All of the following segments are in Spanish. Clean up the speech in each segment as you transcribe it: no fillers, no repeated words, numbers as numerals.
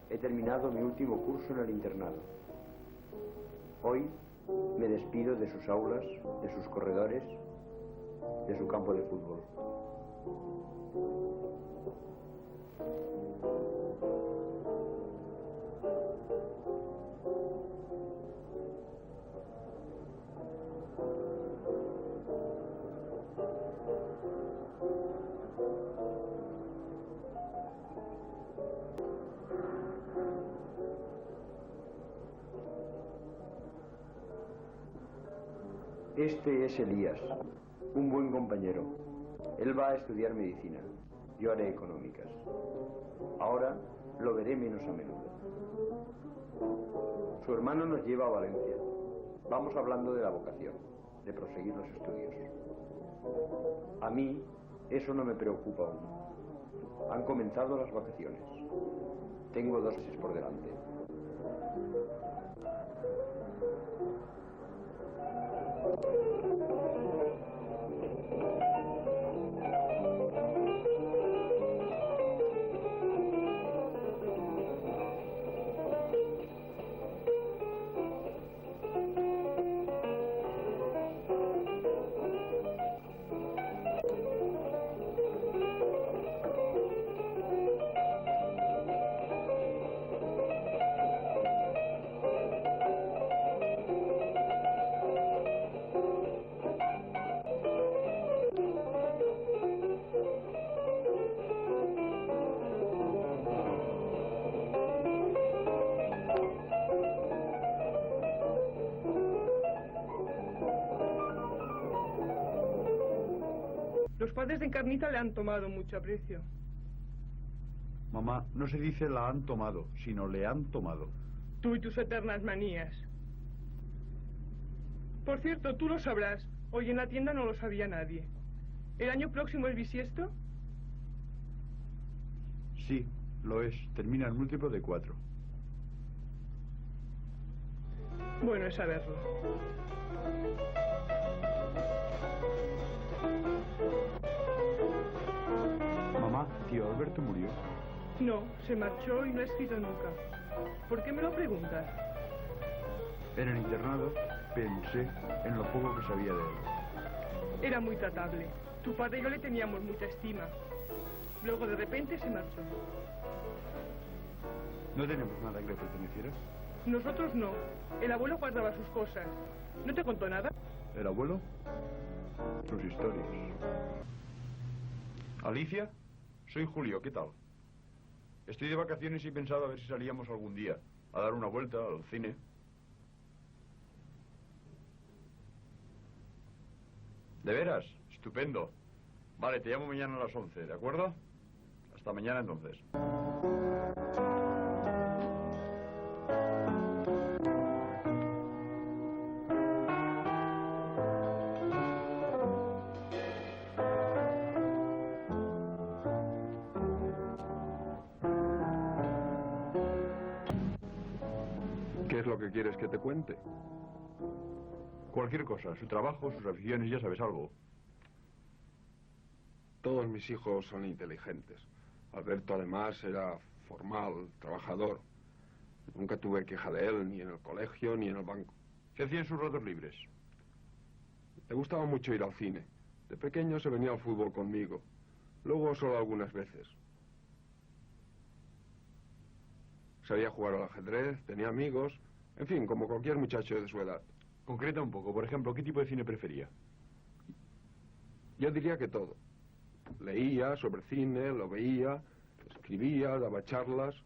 He terminado mi último curso en el internado. Hoy me despido de sus aulas, de sus corredores, de su campo de fútbol. Este es Elías, un buen compañero. Él va a estudiar medicina, yo haré económicas. Ahora lo veré menos a menudo. Su hermano nos lleva a Valencia. Vamos hablando de la vocación, de proseguir los estudios. A mí eso no me preocupa aún. Han comenzado las vacaciones. Tengo 2 meses por delante. Los padres de Encarnita le han tomado mucho aprecio. Mamá, no se dice la han tomado, sino le han tomado. Tú y tus eternas manías. Por cierto, tú lo sabrás. Hoy en la tienda no lo sabía nadie. ¿El año próximo es bisiesto? Sí, lo es. Termina el múltiplo de 4. Bueno es saberlo. Mamá, tío Alberto murió. No, se marchó y no ha escrito nunca. ¿Por qué me lo preguntas? En el internado pensé en lo poco que sabía de él. Era muy tratable. Tu padre y yo le teníamos mucha estima. Luego de repente se marchó. ¿No tenemos nada que le perteneciera? Nosotros no. El abuelo guardaba sus cosas. ¿No te contó nada? ¿El abuelo? Sus historias. Alicia, soy Julio, ¿qué tal? Estoy de vacaciones y he pensado a ver si salíamos algún día a dar una vuelta al cine. ¿De veras? Estupendo. Vale, te llamo mañana a las 11, ¿de acuerdo? Hasta mañana entonces. ¿Qué es lo que quieres que te cuente? Cualquier cosa, su trabajo, sus aficiones, ya sabes algo. Todos mis hijos son inteligentes. Alberto, además, era formal, trabajador. Nunca tuve queja de él, ni en el colegio, ni en el banco. ¿Qué hacía en sus ratos libres? Le gustaba mucho ir al cine. De pequeño se venía al fútbol conmigo. Luego solo algunas veces. Sabía jugar al ajedrez, tenía amigos. En fin, como cualquier muchacho de su edad. Concreta un poco, por ejemplo, ¿qué tipo de cine prefería? Yo diría que todo. Leía sobre cine, lo veía, escribía, daba charlas,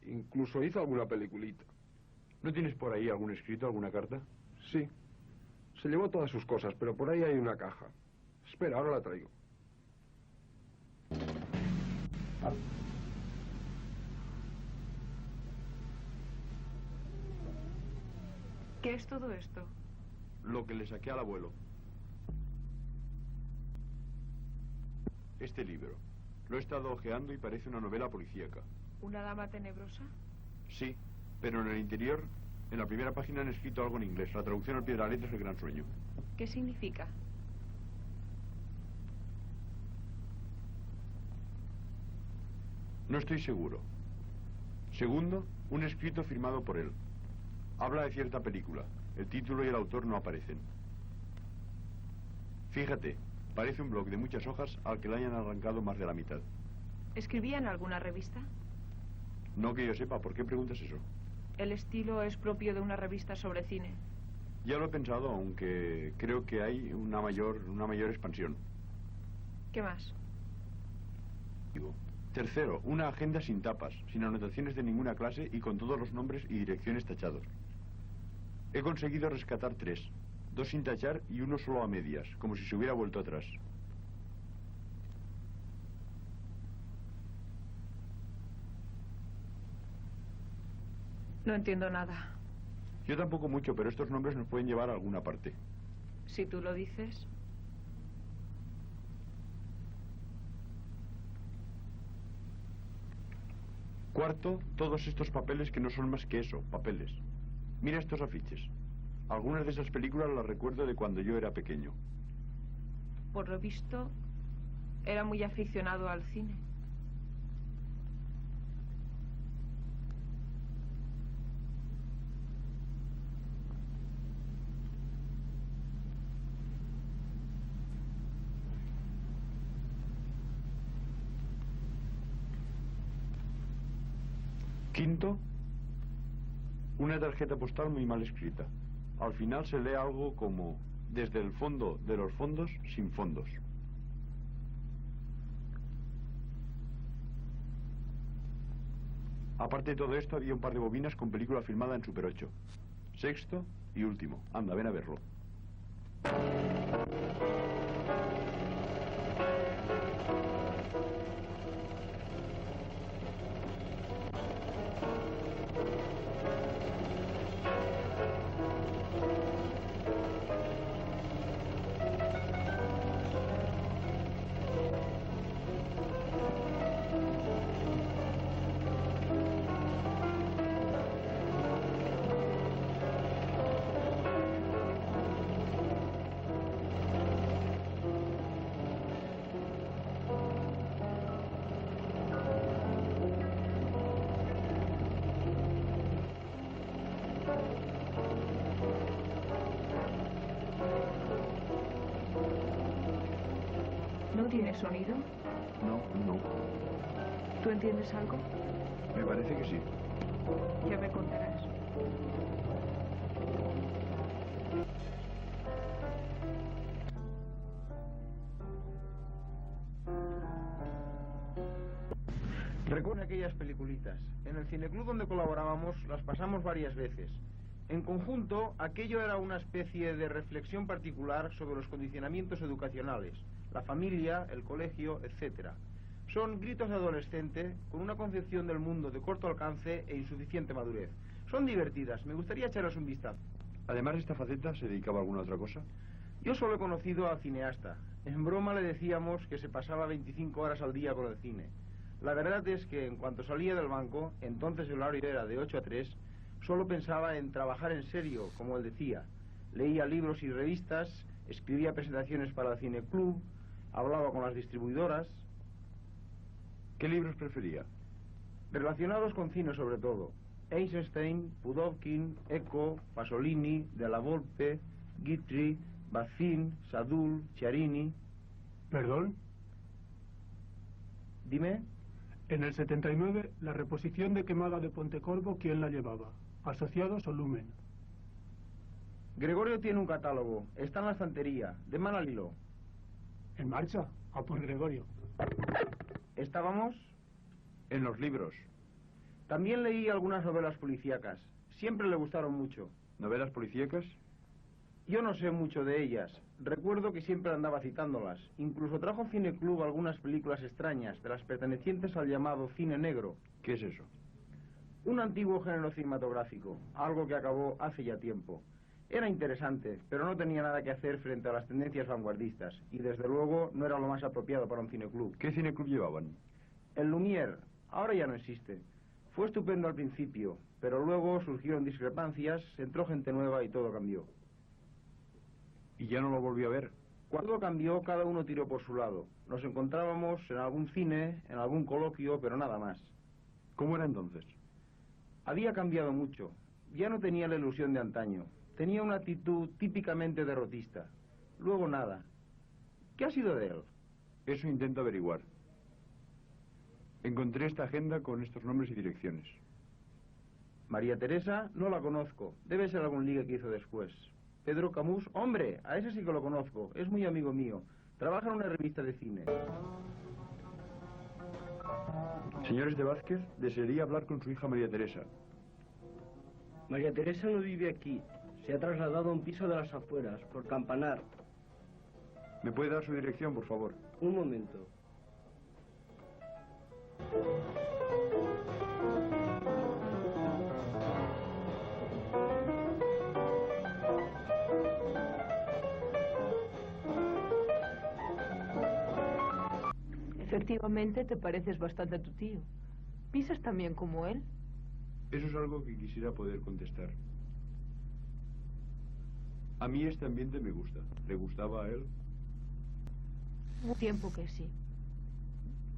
incluso hizo alguna peliculita. ¿No tienes por ahí algún escrito, alguna carta? Sí. Se llevó todas sus cosas, pero por ahí hay una caja. Espera, ahora la traigo. ¿Qué es todo esto? Lo que le saqué al abuelo. Este libro. Lo he estado hojeando y parece una novela policíaca. ¿Una dama tenebrosa? Sí, pero en el interior, en la primera página han escrito algo en inglés. La traducción al pie de la letra es El gran sueño. ¿Qué significa? No estoy seguro. Segundo, un escrito firmado por él. Habla de cierta película. El título y el autor no aparecen. Fíjate, parece un bloc de muchas hojas al que le hayan arrancado más de la mitad. ¿Escribía en alguna revista? No que yo sepa, ¿por qué preguntas eso? El estilo es propio de una revista sobre cine. Ya lo he pensado, aunque creo que hay una mayor expansión. ¿Qué más? Tercero, una agenda sin tapas, sin anotaciones de ninguna clase y con todos los nombres y direcciones tachados. He conseguido rescatar 3, 2 sin tachar y 1 solo a medias, como si se hubiera vuelto atrás. No entiendo nada. Yo tampoco mucho, pero estos nombres nos pueden llevar a alguna parte. Si tú lo dices. Cuarto, todos estos papeles que no son más que eso, papeles. Mira estos afiches. Algunas de esas películas las recuerdo de cuando yo era pequeño. Por lo visto, era muy aficionado al cine. Quinto, una tarjeta postal muy mal escrita. Al final se lee algo como desde el fondo de los fondos sin fondos. Aparte de todo esto, había un par de bobinas con película filmada en Super 8. Sexto y último. Anda, ven a verlo. ¿No tiene sonido? No. ¿Tú entiendes algo? Me parece que sí. Ya me contarás. Recuerdo aquellas peliculitas. En el cineclub donde colaborábamos las pasamos varias veces. En conjunto, aquello era una especie de reflexión particular sobre los condicionamientos educacionales, la familia, el colegio, etc. Son gritos de adolescente con una concepción del mundo de corto alcance e insuficiente madurez. Son divertidas, me gustaría echarles un vistazo. Además de esta faceta, ¿se dedicaba a alguna otra cosa? Yo solo he conocido al cineasta. En broma le decíamos que se pasaba 25 horas al día con el cine. La verdad es que en cuanto salía del banco, entonces el horario era de 8 a 3, solo pensaba en trabajar en serio, como él decía. Leía libros y revistas, escribía presentaciones para el cineclub, hablaba con las distribuidoras. ¿Qué libros prefería? Relacionados con cine sobre todo. Eisenstein, Pudovkin, Eco, Pasolini, De la Volpe, Guitry, Bazin, Sadul, Chiarini. ¿Perdón? Dime. En el 79, la reposición de Quemada de Pontecorvo, ¿quién la llevaba? ¿Asociados o Lumen? Gregorio tiene un catálogo. Está en la estantería. De mano al hilo. ¿En marcha? A por Gregorio. ¿Estábamos? En los libros. También leí algunas novelas policíacas. Siempre le gustaron mucho. ¿Novelas policíacas? Yo no sé mucho de ellas. Recuerdo que siempre andaba citándolas. Incluso trajo al cineclub algunas películas extrañas, de las pertenecientes al llamado cine negro. ¿Qué es eso? Un antiguo género cinematográfico, algo que acabó hace ya tiempo. Era interesante, pero no tenía nada que hacer frente a las tendencias vanguardistas, y desde luego no era lo más apropiado para un cineclub. ¿Qué cineclub llevaban? El Lumière, ahora ya no existe. Fue estupendo al principio, pero luego surgieron discrepancias, entró gente nueva y todo cambió. ¿Y ya no lo volví a ver? Cuando cambió, cada uno tiró por su lado. Nos encontrábamos en algún cine, en algún coloquio, pero nada más. ¿Cómo era entonces? Había cambiado mucho. Ya no tenía la ilusión de antaño. Tenía una actitud típicamente derrotista. Luego nada. ¿Qué ha sido de él? Eso intento averiguar. Encontré esta agenda con estos nombres y direcciones. María Teresa, no la conozco. Debe ser algún ligue que hizo después. Pedro Camus, hombre, a ese sí que lo conozco. Es muy amigo mío. Trabaja en una revista de cine. Señores de Vázquez, desearía hablar con su hija María Teresa. María Teresa no vive aquí. Se ha trasladado a un piso de las afueras, por Campanar. ¿Me puede dar su dirección, por favor? Un momento. Efectivamente, te pareces bastante a tu tío. ¿Piensas también como él? Eso es algo que quisiera poder contestar. A mí este ambiente me gusta. ¿Le gustaba a él? Un tiempo que sí.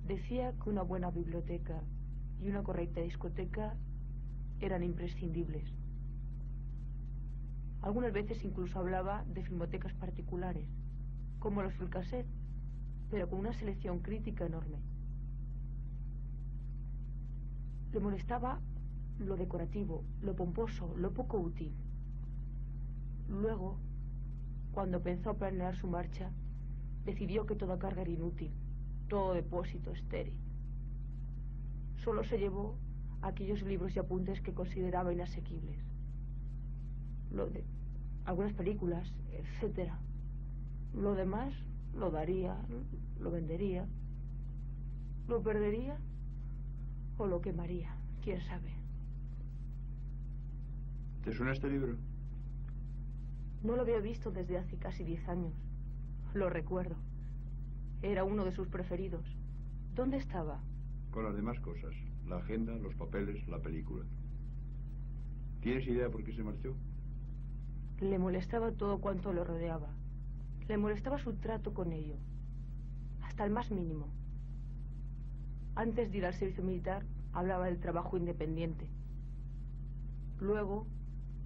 Decía que una buena biblioteca y una correcta discoteca eran imprescindibles. Algunas veces incluso hablaba de filmotecas particulares, como los Filcaset, pero con una selección crítica enorme. Le molestaba lo decorativo, lo pomposo, lo poco útil. Luego, cuando pensó planear su marcha, decidió que toda carga era inútil, todo depósito estéril. Solo se llevó aquellos libros y apuntes que consideraba inasequibles. Lo de algunas películas, etc. Lo demás lo daría, lo vendería, lo perdería o lo quemaría, quién sabe. ¿Te suena este libro? No lo había visto desde hace casi 10 años. Lo recuerdo. Era uno de sus preferidos. ¿Dónde estaba? Con las demás cosas. La agenda, los papeles, la película. ¿Tienes idea por qué se marchó? Le molestaba todo cuanto lo rodeaba. Le molestaba su trato con ello. Hasta el más mínimo. Antes de ir al servicio militar, hablaba del trabajo independiente. Luego,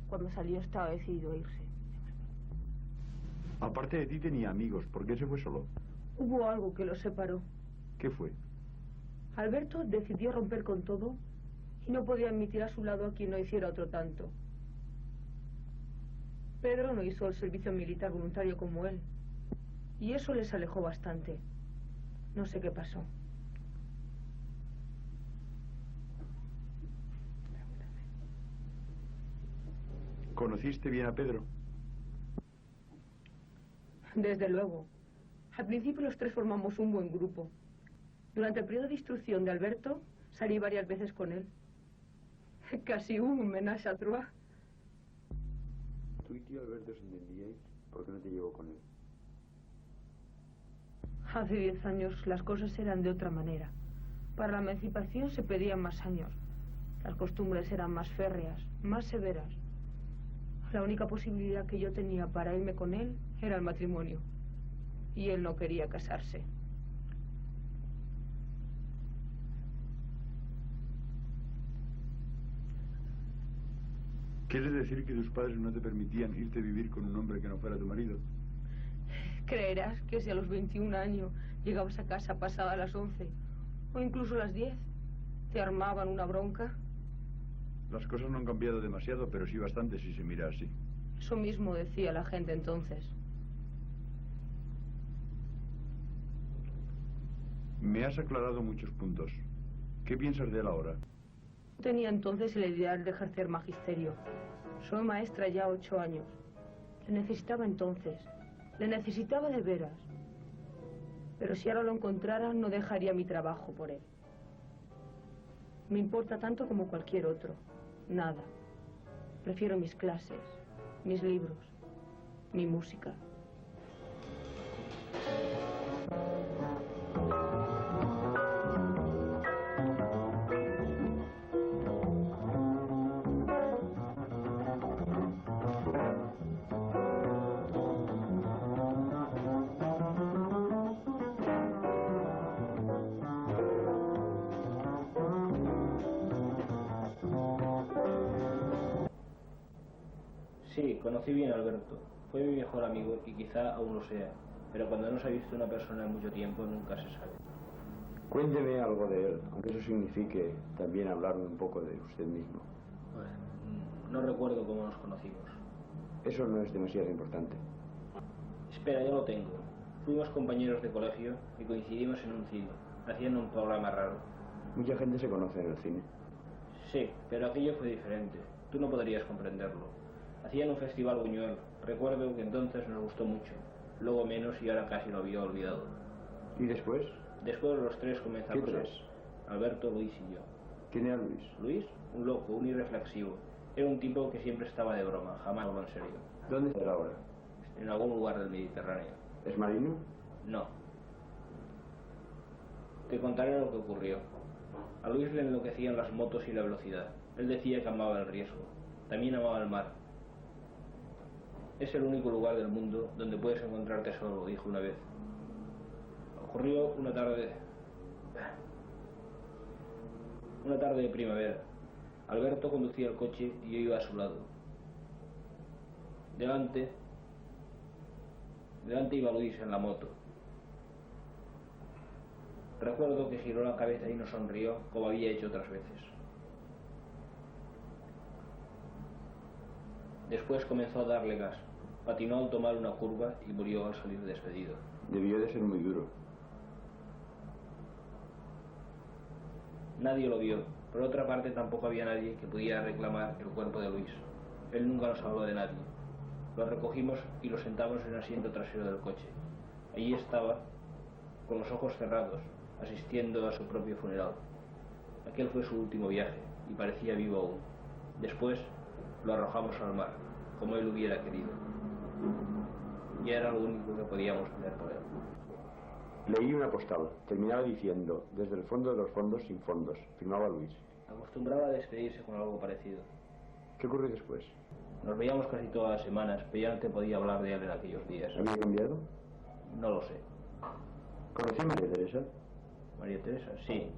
cuando salió, estaba decidido a irse. Aparte de ti tenía amigos. ¿Por qué se fue solo? Hubo algo que los separó. ¿Qué fue? Alberto decidió romper con todo y no podía admitir a su lado a quien no hiciera otro tanto. Pedro no hizo el servicio militar voluntario como él, y eso les alejó bastante. No sé qué pasó. ¿Conociste bien a Pedro? Desde luego. Al principio los tres formamos un buen grupo. Durante el periodo de instrucción de Alberto, salí varias veces con él. Casi hubo un ménage à trois. ¿Tú y tío Alberto se entendíais? ¿Por qué no te llevó con él? Hace 10 años las cosas eran de otra manera. Para la emancipación se pedían más años. Las costumbres eran más férreas, más severas. La única posibilidad que yo tenía para irme con él era el matrimonio. Y él no quería casarse. ¿Quieres decir que tus padres no te permitían irte a vivir con un hombre que no fuera tu marido? ¿Creerás que si a los 21 años llegabas a casa pasada las 11 o incluso las 10, te armaban una bronca? Las cosas no han cambiado demasiado, pero sí bastante si se mira así. Eso mismo decía la gente entonces. Me has aclarado muchos puntos. ¿Qué piensas de él ahora? Tenía entonces el ideal de ejercer magisterio. Soy maestra ya 8 años. Le necesitaba entonces. Le necesitaba de veras. Pero si ahora lo encontrara, no dejaría mi trabajo por él. Me importa tanto como cualquier otro. Nada. Prefiero mis clases, mis libros, mi música. conocí bien a Alberto. Fue mi mejor amigo y quizá aún lo sea, pero cuando no se ha visto una persona en mucho tiempo nunca se sabe. Cuénteme algo de él, aunque eso signifique también hablarme un poco de usted mismo. Bueno, no recuerdo cómo nos conocimos. Eso no es demasiado importante. Espera, ya lo tengo. Fuimos compañeros de colegio y coincidimos en un cine, haciendo un programa raro. Mucha gente se conoce en el cine. Sí, pero aquello fue diferente. Tú no podrías comprenderlo. Hacían un festival Buñuel. Recuerdo que entonces nos gustó mucho. Luego menos y ahora casi lo había olvidado. ¿Y después? Después los tres comenzamos. ¿Qué tres? Alberto, Luis y yo. ¿Quién era Luis? Luis, un loco, un irreflexivo. Era un tipo que siempre estaba de broma, jamás habló en serio. ¿Dónde está ahora? En algún lugar del Mediterráneo. ¿Es marino? No. Te contaré lo que ocurrió. A Luis le enloquecían las motos y la velocidad. Él decía que amaba el riesgo. También amaba el mar. Es el único lugar del mundo donde puedes encontrarte solo, dijo una vez. Ocurrió una tarde de primavera. Alberto conducía el coche y yo iba a su lado. Delante iba Luis en la moto. Recuerdo que giró la cabeza y nos sonrió como había hecho otras veces. Después comenzó a darle gas. Patinó al tomar una curva y murió al salir despedido. Debió de ser muy duro. Nadie lo vio. Por otra parte, tampoco había nadie que pudiera reclamar el cuerpo de Luis. Él nunca nos habló de nadie. Lo recogimos y lo sentamos en el asiento trasero del coche. Allí estaba, con los ojos cerrados, asistiendo a su propio funeral. Aquel fue su último viaje y parecía vivo aún. Después lo arrojamos al mar, como él hubiera querido. Ya era lo único que podíamos hacer por él. Leí una postal. Terminaba diciendo, desde el fondo de los fondos sin fondos. Firmaba Luis. Acostumbraba a despedirse con algo parecido. ¿Qué ocurrió después? Nos veíamos casi todas las semanas, pero ya no te podía hablar de él en aquellos días. ¿Había cambiado? No lo sé. ¿Conocí a María Teresa? María Teresa, sí.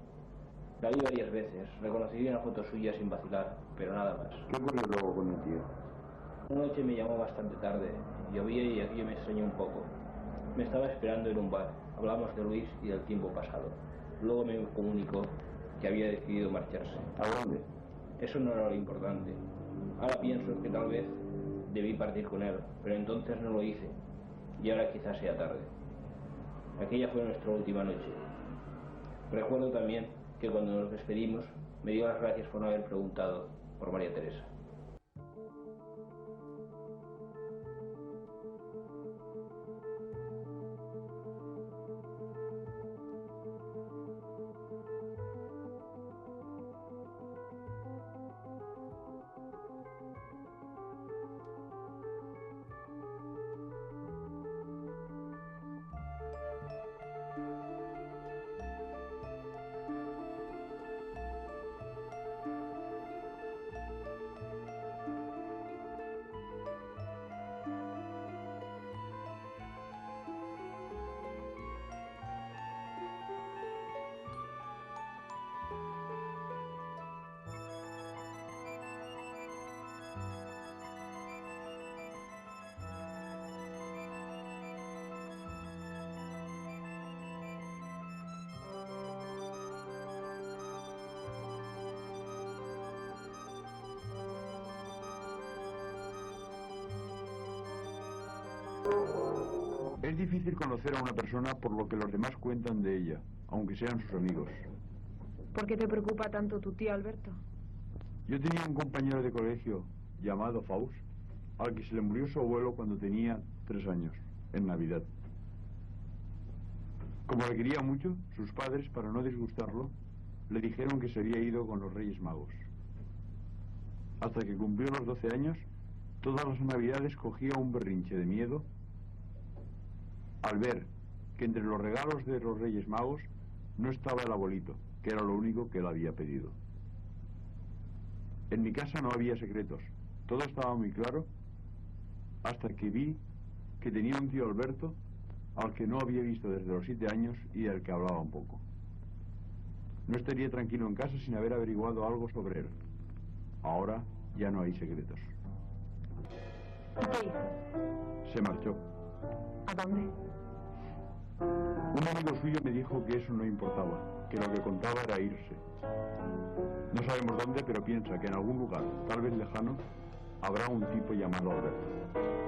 La vi varias veces. Reconocí una foto suya sin vacilar, pero nada más. ¿Qué ocurrió luego con mi tío? Una noche me llamó bastante tarde. Llovía y aquello me extrañó un poco. Me estaba esperando en un bar. Hablamos de Luis y del tiempo pasado. Luego me comunicó que había decidido marcharse. ¿A dónde? Eso no era lo importante. Ahora pienso que tal vez debí partir con él, pero entonces no lo hice. Y ahora quizás sea tarde. Aquella fue nuestra última noche. Recuerdo también que cuando nos despedimos me dio las gracias por no haber preguntado por María Teresa. Es difícil conocer a una persona por lo que los demás cuentan de ella, aunque sean sus amigos. ¿Por qué te preocupa tanto tu tío, Alberto? Yo tenía un compañero de colegio llamado Faust, al que se le murió su abuelo cuando tenía 3 años, en Navidad. Como le quería mucho, sus padres, para no disgustarlo, le dijeron que se había ido con los Reyes Magos. Hasta que cumplió los 12 años, todas las Navidades cogía un berrinche de miedo al ver que entre los regalos de los Reyes Magos no estaba el abuelito, que era lo único que él había pedido. En mi casa no había secretos, todo estaba muy claro, hasta que vi que tenía un tío Alberto al que no había visto desde los 7 años y del que hablaba un poco. No estaría tranquilo en casa sin haber averiguado algo sobre él. Ahora ya no hay secretos. ¿Y qué hizo? Se marchó. ¿A dónde? Un amigo suyo me dijo que eso no importaba, que lo que contaba era irse. No sabemos dónde, pero piensa que en algún lugar, tal vez lejano, habrá un tipo llamado Alberto.